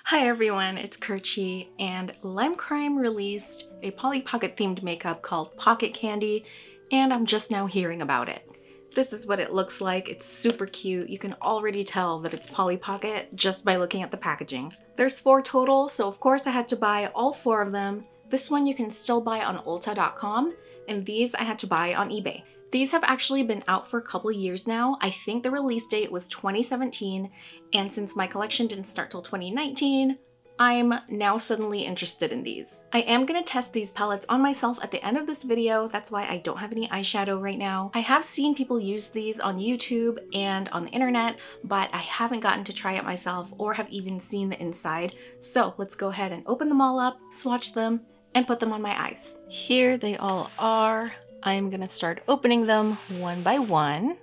Hi everyone, it's Kerchie, and Lime Crime released a Polly Pocket themed makeup called Pocket Candy, and I'm just now hearing about it. This is what it looks like. It's super cute. You can already tell that it's Polly Pocket just by looking at the packaging. There's 4 total, so of course I had to buy all 4 of them. This one you can still buy on Ulta.com, and these I had to buy on eBay. These have actually been out for a couple years now. I think the release date was 2017, and since my collection didn't start till 2019, I'm now suddenly interested in these. I am going to test these palettes on myself at the end of this video. That's why I don't have any eyeshadow right now. I have seen people use these on YouTube and on the internet, but I haven't gotten to try it myself or have even seen the inside. So let's go ahead and open them all up, swatch them, and put them on my eyes. Here they all are. I'm gonna start opening them one by one.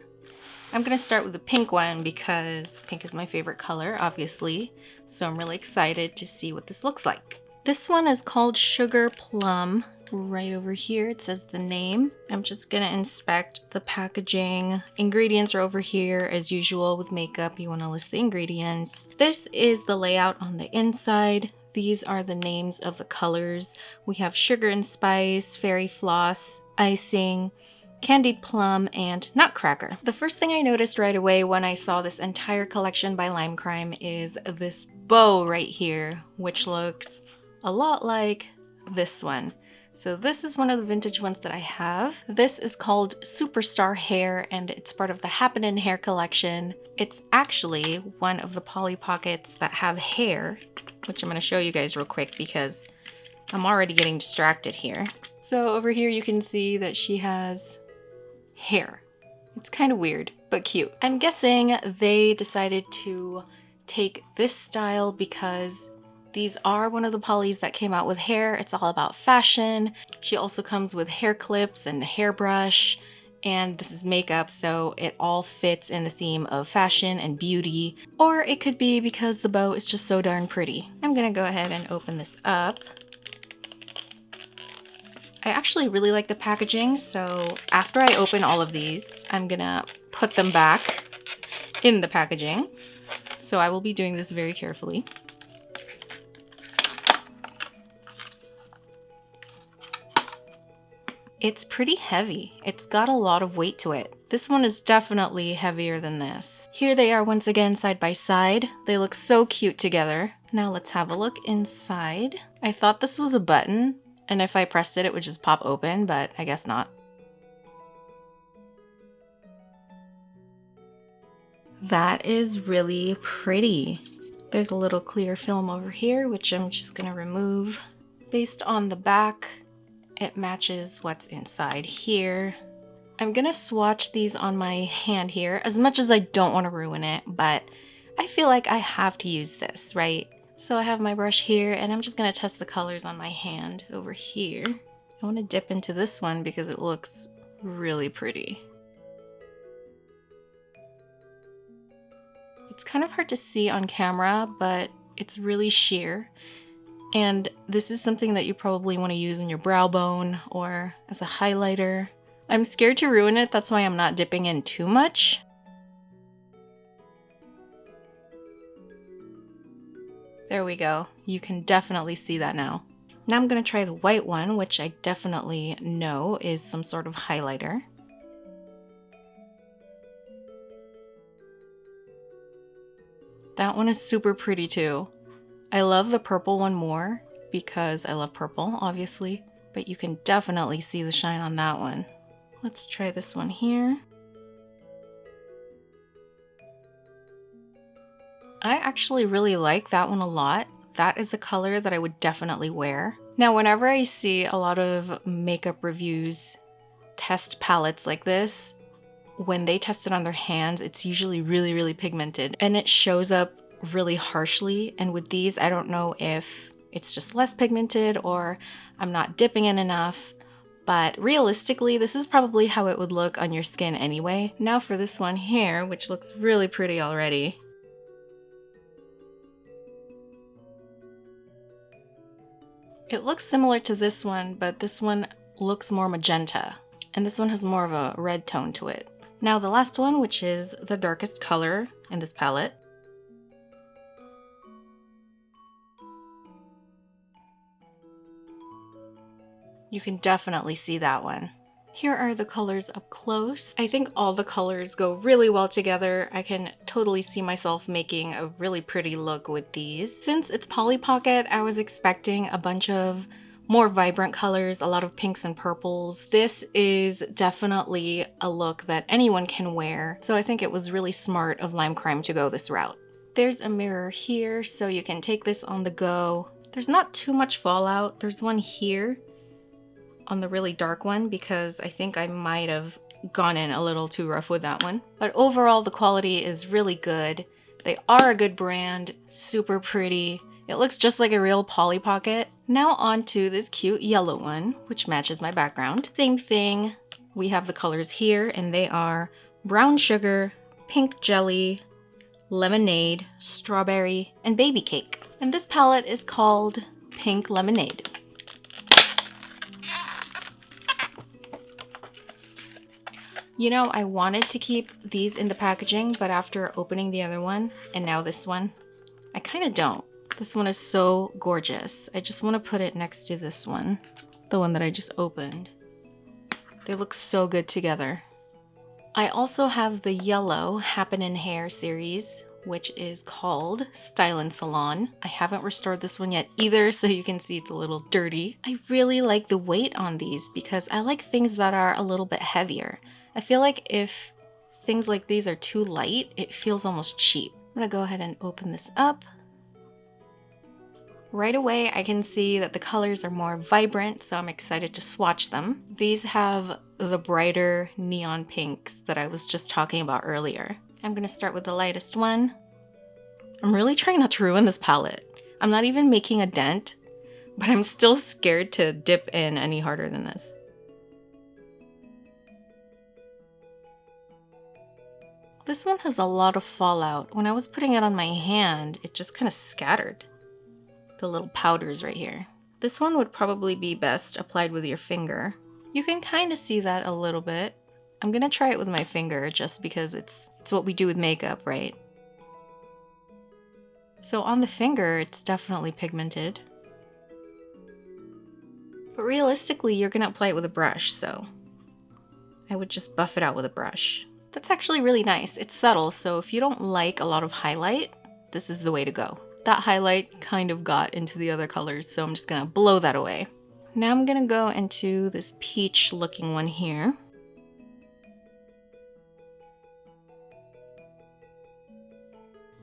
I'm gonna start with the pink one because pink is my favorite color, obviously. So I'm really excited to see what this looks like. This one is called Sugar Plum. Right over here, it says the name. I'm just gonna inspect the packaging. Ingredients are over here as usual with makeup. You wanna list the ingredients. This is the layout on the inside. These are the names of the colors. We have Sugar and Spice, Fairy Floss, Icing, Candied Plum, and Nutcracker. The first thing I noticed right away when I saw this entire collection by Lime Crime is this bow right here, which looks a lot like this one. So this is one of the vintage ones that I have. This is called Superstar Hair, and it's part of the Happenin' Hair collection. It's actually one of the Polly Pockets that have hair, which I'm going to show you guys real quick because I'm already getting distracted here. So over here you can see that she has hair. It's kind of weird, but cute. I'm guessing they decided to take this style because these are one of the Pollys that came out with hair. It's all about fashion. She also comes with hair clips and a hairbrush, and this is makeup, so it all fits in the theme of fashion and beauty. Or it could be because the bow is just so darn pretty. I'm gonna go ahead and open this up. I actually really like the packaging, so after I open all of these, I'm gonna put them back in the packaging. So I will be doing this very carefully. It's pretty heavy. It's got a lot of weight to it. This one is definitely heavier than this. Here they are once again side by side. They look so cute together. Now let's have a look inside. I thought this was a button, and if I pressed it, it would just pop open, but I guess not. That is really pretty. There's a little clear film over here, which I'm just gonna remove. Based on the back, it matches what's inside here. I'm gonna swatch these on my hand here, as much as I don't want to ruin it, but I feel like I have to use this, right? So I have my brush here, and I'm just gonna test the colors on my hand over here. I want to dip into this one because it looks really pretty. It's kind of hard to see on camera, but it's really sheer. And this is something that you probably want to use on your brow bone or as a highlighter. I'm scared to ruin it, that's why I'm not dipping in too much. There we go. You can definitely see that now. Now I'm going to try the white one, which I definitely know is some sort of highlighter. That one is super pretty too. I love the purple one more because I love purple, obviously, but you can definitely see the shine on that one. Let's try this one here. I actually really like that one a lot. That is a color that I would definitely wear. Now, whenever I see a lot of makeup reviews test palettes like this, when they test it on their hands, it's usually really, really pigmented and it shows up really harshly. And with these, I don't know if it's just less pigmented or I'm not dipping in enough, but realistically, this is probably how it would look on your skin anyway. Now for this one here, which looks really pretty already. It looks similar to this one, but this one looks more magenta, and this one has more of a red tone to it. Now the last one, which is the darkest color in this palette. You can definitely see that one. Here are the colors up close. I think all the colors go really well together. I can totally see myself making a really pretty look with these. Since it's Polly Pocket, I was expecting a bunch of more vibrant colors, a lot of pinks and purples. This is definitely a look that anyone can wear, so I think it was really smart of Lime Crime to go this route. There's a mirror here, so you can take this on the go. There's not too much fallout. There's one here on the really dark one because I think I might have gone in a little too rough with that one. But overall, the quality is really good. They are a good brand, super pretty. It looks just like a real Polly Pocket. Now on to this cute yellow one, which matches my background. Same thing, we have the colors here, and they are brown sugar, pink jelly, lemonade, strawberry, and baby cake. And this palette is called Pink Lemonade. You know, I wanted to keep these in the packaging, but after opening the other one, and now this one, I kind of don't. This one is so gorgeous. I just want to put it next to this one, the one that I just opened. They look so good together. I also have the yellow Happen in Hair series, which is called Style and Salon. I haven't restored this one yet either, so you can see it's a little dirty. I really like the weight on these because I like things that are a little bit heavier. I feel like if things like these are too light, it feels almost cheap. I'm gonna go ahead and open this up. Right away, I can see that the colors are more vibrant, so I'm excited to swatch them. These have the brighter neon pinks that I was just talking about earlier. I'm gonna start with the lightest one. I'm really trying not to ruin this palette. I'm not even making a dent, but I'm still scared to dip in any harder than this. This one has a lot of fallout. When I was putting it on my hand, it just kind of scattered. The little powders right here. This one would probably be best applied with your finger. You can kind of see that a little bit. I'm gonna try it with my finger just because it's what we do with makeup, right? So on the finger, it's definitely pigmented. But realistically, you're gonna apply it with a brush, so I would just buff it out with a brush. That's actually really nice. It's subtle, so if you don't like a lot of highlight, this is the way to go. That highlight kind of got into the other colors, so I'm just gonna blow that away. Now I'm gonna go into this peach looking one here.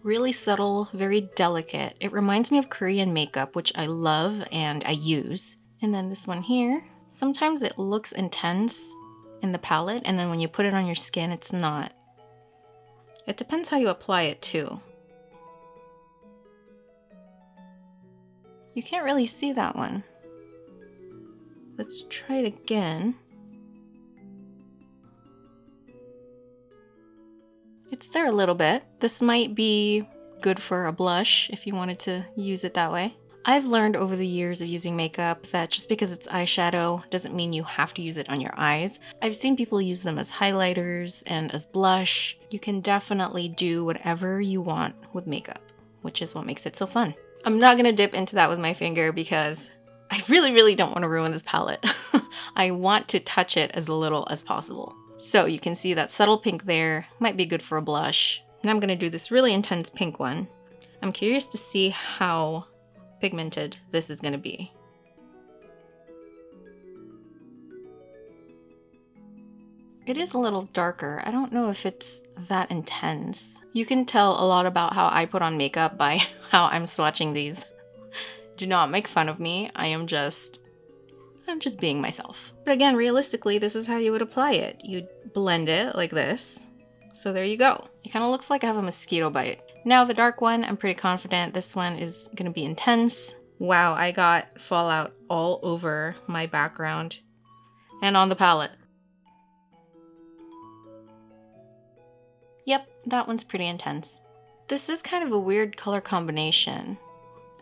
Really subtle, very delicate. It reminds me of Korean makeup, which I love and I use. And then this one here. Sometimes it looks intense in the palette, and then when you put it on your skin, it's not. It depends how you apply it too. You can't really see that one. Let's try it again. It's there a little bit. This might be good for a blush if you wanted to use it that way. I've learned over the years of using makeup that just because it's eyeshadow doesn't mean you have to use it on your eyes. I've seen people use them as highlighters and as blush. You can definitely do whatever you want with makeup, which is what makes it so fun. I'm not gonna dip into that with my finger because I really don't want to ruin this palette. I want to touch it as little as possible. So you can see that subtle pink there might be good for a blush. And I'm gonna do this really intense pink one. I'm curious to see how pigmented this is gonna be. It is a little darker. I don't know if it's that intense. You can tell a lot about how I put on makeup by how I'm swatching these. Do not make fun of me. I'm just being myself. But again, realistically, this is how you would apply it. You'd blend it like this. So there you go. It kind of looks like I have a mosquito bite. Now the dark one, I'm pretty confident this one is gonna be intense. Wow, I got fallout all over my background and on the palette. Yep, that one's pretty intense. This is kind of a weird color combination.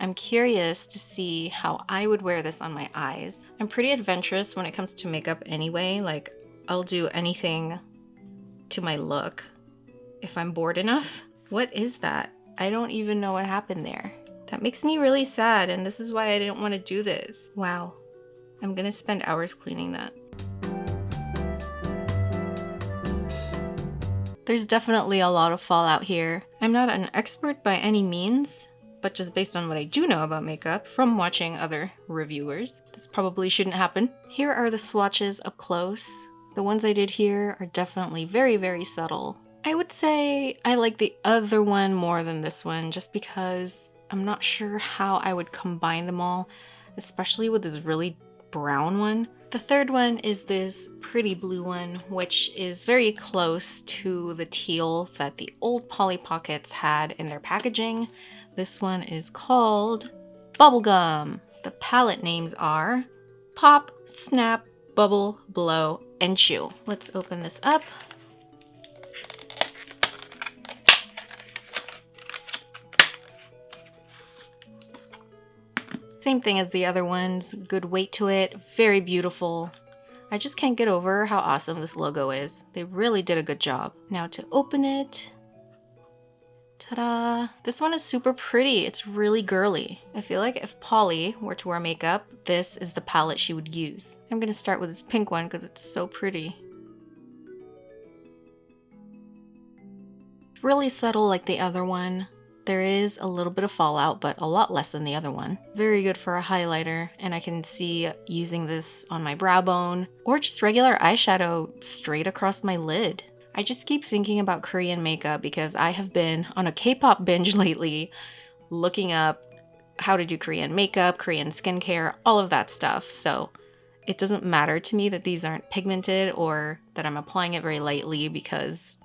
I'm curious to see how I would wear this on my eyes. I'm pretty adventurous when it comes to makeup anyway. Like, I'll do anything to my look if I'm bored enough. What is that? I don't even know what happened there. That makes me really sad, and this is why I didn't want to do this. Wow. I'm gonna spend hours cleaning that. There's definitely a lot of fallout here. I'm not an expert by any means, but just based on what I do know about makeup from watching other reviewers, this probably shouldn't happen. Here are the swatches up close. The ones I did here are definitely very, very subtle. I would say I like the other one more than this one just because I'm not sure how I would combine them all, especially with this really brown one. The third one is this pretty blue one, which is very close to the teal that the old Polly Pockets had in their packaging. This one is called Bubblegum. The palette names are Pop, Snap, Bubble, Blow, and Chew. Let's open this up. Same thing as the other ones, good weight to it, very beautiful. I just can't get over how awesome this logo is. They really did a good job. Now to open it, ta-da! This one is super pretty, it's really girly. I feel like if Polly were to wear makeup, this is the palette she would use. I'm gonna start with this pink one because it's so pretty. Really subtle like the other one. There is a little bit of fallout, but a lot less than the other one. Very good for a highlighter, and I can see using this on my brow bone or just regular eyeshadow straight across my lid. I just keep thinking about Korean makeup because I have been on a K-pop binge lately, looking up how to do Korean makeup, Korean skincare, all of that stuff. So it doesn't matter to me that these aren't pigmented or that I'm applying it very lightly because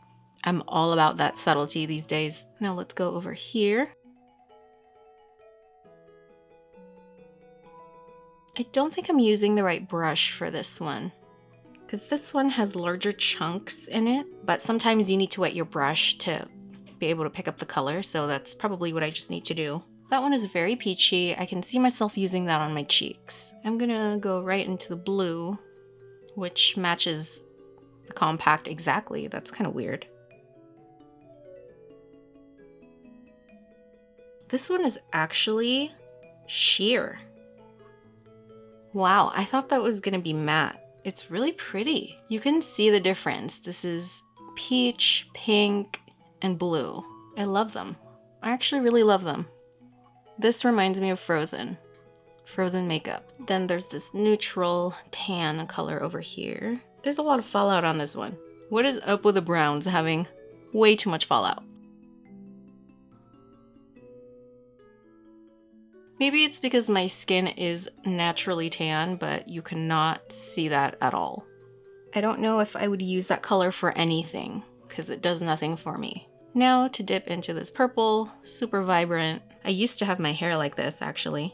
I'm all about that subtlety these days. Now let's go over here. I don't think I'm using the right brush for this one because this one has larger chunks in it, but sometimes you need to wet your brush to be able to pick up the color, so that's probably what I just need to do. That one is very peachy. I can see myself using that on my cheeks. I'm gonna go right into the blue, which matches the compact exactly. That's kind of weird. This one is actually sheer. Wow, I thought that was gonna be matte. It's really pretty. You can see the difference. This is peach, pink, and blue. I love them. I actually really love them. This reminds me of Frozen makeup. Then there's this neutral tan color over here. There's a lot of fallout on this one. What is up with the browns having way too much fallout? Maybe it's because my skin is naturally tan, but you cannot see that at all. I don't know if I would use that color for anything, because it does nothing for me. Now to dip into this purple, super vibrant. I used to have my hair like this, actually.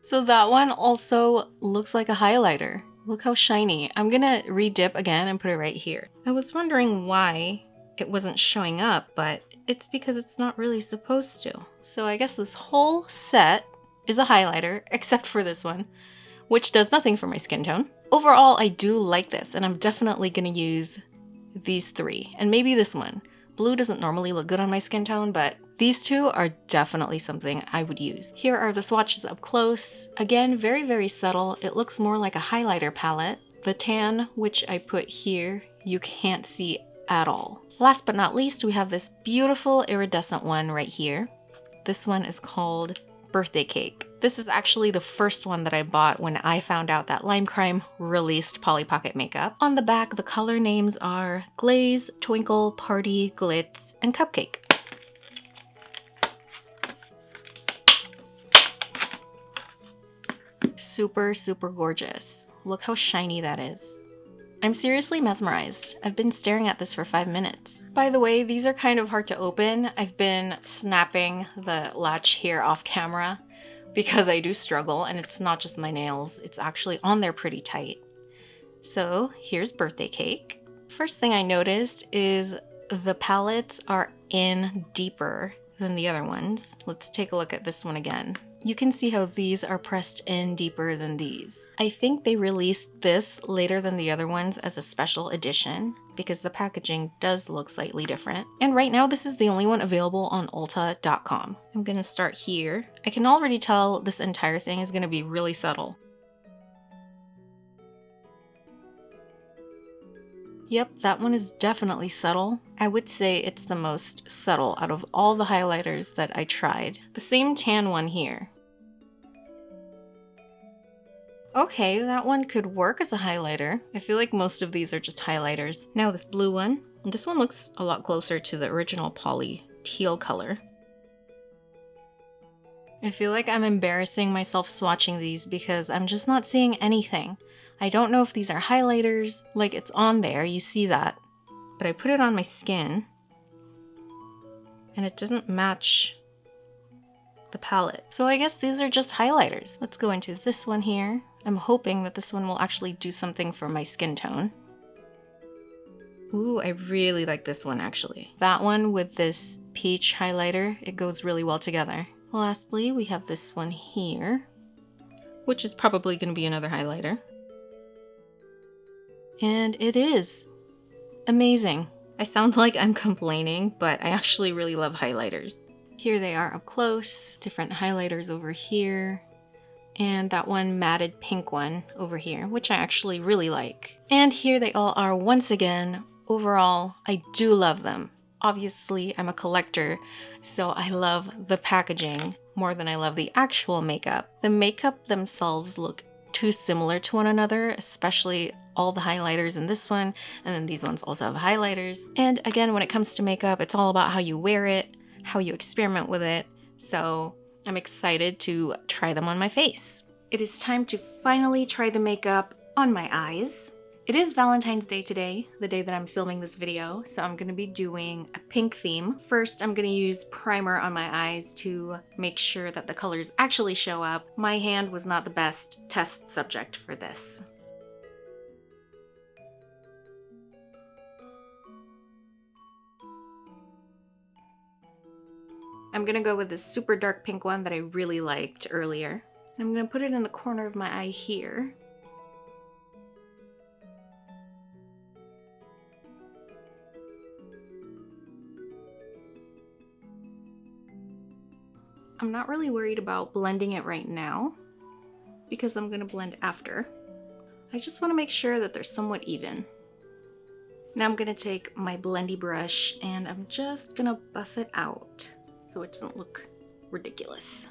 So that one also looks like a highlighter. Look how shiny. I'm gonna re-dip again and put it right here. I was wondering why it wasn't showing up, but it's because it's not really supposed to. So I guess this whole set is a highlighter, except for this one, which does nothing for my skin tone. Overall, I do like this, and I'm definitely gonna use these three, and maybe this one. Blue doesn't normally look good on my skin tone, but these two are definitely something I would use. Here are the swatches up close. Again, very, very subtle. It looks more like a highlighter palette. The tan, which I put here, you can't see at all. Last but not least, we have this beautiful iridescent one right here. This one is called Birthday Cake. This is actually the first one that I bought when I found out that Lime Crime released Polly Pocket makeup. On the back, the color names are Glaze, Twinkle, Party, Glitz, and Cupcake. Super, super gorgeous. Look how shiny that is. I'm seriously mesmerized. I've been staring at this for 5 minutes. By the way, these are kind of hard to open. I've been snapping the latch here off camera because I do struggle, and it's not just my nails, it's actually on there pretty tight. So here's Birthday Cake. First thing I noticed is the palettes are in deeper than the other ones. Let's take a look at this one again. You can see how these are pressed in deeper than these. I think they released this later than the other ones as a special edition because the packaging does look slightly different. And right now this is the only one available on Ulta.com. I'm gonna start here. I can already tell this entire thing is gonna be really subtle. Yep, that one is definitely subtle. I would say it's the most subtle out of all the highlighters that I tried. The same tan one here. Okay, that one could work as a highlighter. I feel like most of these are just highlighters. Now this blue one. This one looks a lot closer to the original Polly teal color. I feel like I'm embarrassing myself swatching these because I'm just not seeing anything. I don't know if these are highlighters, like it's on there, you see that. But I put it on my skin and it doesn't match the palette. So I guess these are just highlighters. Let's go into this one here. I'm hoping that this one will actually do something for my skin tone. Ooh, I really like this one actually. That one with this peach highlighter, it goes really well together. Lastly, we have this one here, which is probably going to be another highlighter. And it is amazing. I sound like I'm complaining, but I actually really love highlighters. Here they are up close, different highlighters over here, and that one matted pink one over here, which I actually really like. And here they all are once again. Overall, I do love them. Obviously, I'm a collector, so I love the packaging more than I love the actual makeup. The makeup themselves look too similar to one another, especially all the highlighters in this one, and then these ones also have highlighters. And again, when it comes to makeup, it's all about how you wear it, how you experiment with it, so I'm excited to try them on my face. It is time to finally try the makeup on my eyes. It is Valentine's Day today, the day that I'm filming this video, so I'm gonna be doing a pink theme. First, I'm gonna use primer on my eyes to make sure that the colors actually show up. My hand was not the best test subject for this. I'm gonna go with this super dark pink one that I really liked earlier. I'm gonna put it in the corner of my eye here. I'm not really worried about blending it right now because I'm gonna blend after. I just wanna make sure that they're somewhat even. Now I'm gonna take my blendy brush and I'm just gonna buff it out so it doesn't look ridiculous.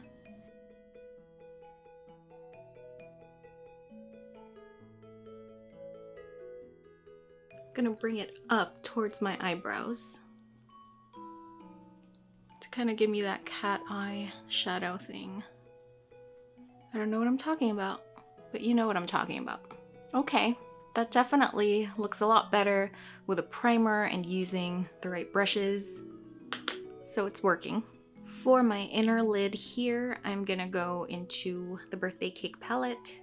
Gonna bring it up towards my eyebrows to kind of give me that cat eye shadow thing. I don't know what I'm talking about, but you know what I'm talking about. Okay, that definitely looks a lot better with a primer and using the right brushes, so it's working. For my inner lid here, I'm gonna go into the Birthday Cake palette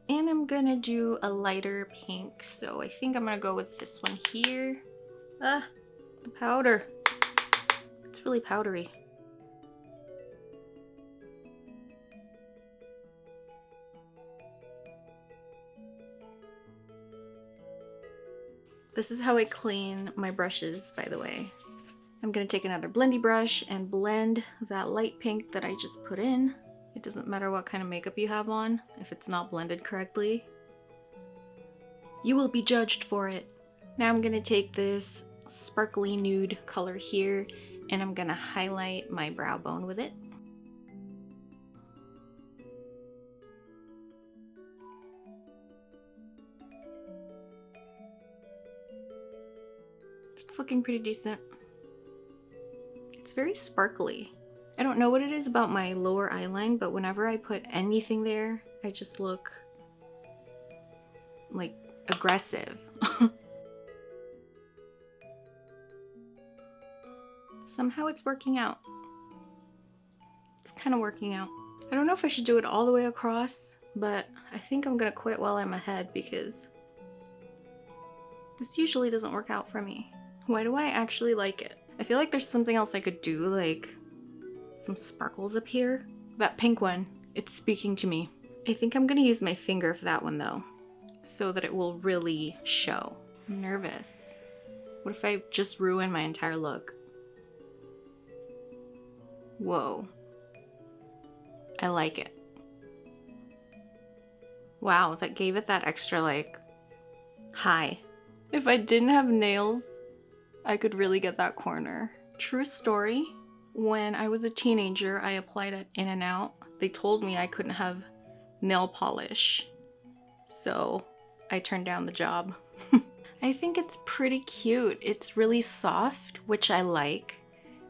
and I'm gonna do a lighter pink, so I think I'm gonna go with this one here. Ah, the powder. It's really powdery. This is how I clean my brushes, by the way. I'm gonna take another blendy brush and blend that light pink that I just put in. It doesn't matter what kind of makeup you have on, if it's not blended correctly. You will be judged for it. Now I'm gonna take this sparkly nude color here and I'm gonna highlight my brow bone with it. It's looking pretty decent. It's very sparkly. I don't know what it is about my lower eyeline, but whenever I put anything there, I just look like aggressive. Somehow it's working out. It's kind of working out. I don't know if I should do it all the way across, but I think I'm gonna quit while I'm ahead because this usually doesn't work out for me. Why do I actually like it? I feel like there's something else I could do, like some sparkles up here, That pink one, it's speaking to me. I think I'm gonna use my finger for that one though, so that it will really show. I'm nervous. What if I just ruin my entire look? Whoa. I like it. Wow, that gave it that extra like high. If I didn't have nails, I could really get that corner. True story, when I was a teenager, I applied at In-N-Out. They told me I couldn't have nail polish, so I turned down the job. I think it's pretty cute. It's really soft, which I like,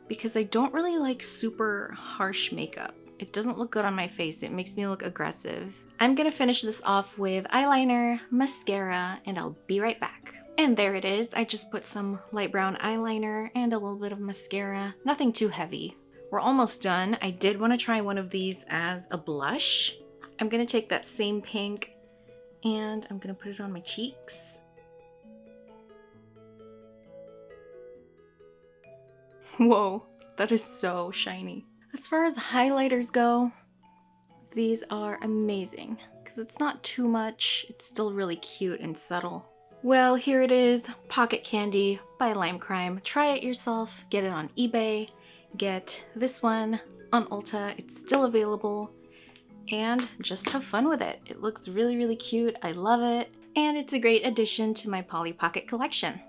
because I don't really like super harsh makeup. It doesn't look good on my face. It makes me look aggressive. I'm gonna finish this off with eyeliner, mascara, and I'll be right back. And there it is. I just put some light brown eyeliner and a little bit of mascara. Nothing too heavy. We're almost done. I did want to try one of these as a blush. I'm gonna take that same pink and I'm gonna put it on my cheeks. Whoa, that is so shiny. As far as highlighters go, these are amazing because it's not too much. It's still really cute and subtle. Well, here it is, Pocket Candy by Lime Crime. Try it yourself, get it on eBay, get this one on Ulta. It's still available, and just have fun with it. It looks really, really cute. I love it, and it's a great addition to my Polly Pocket collection.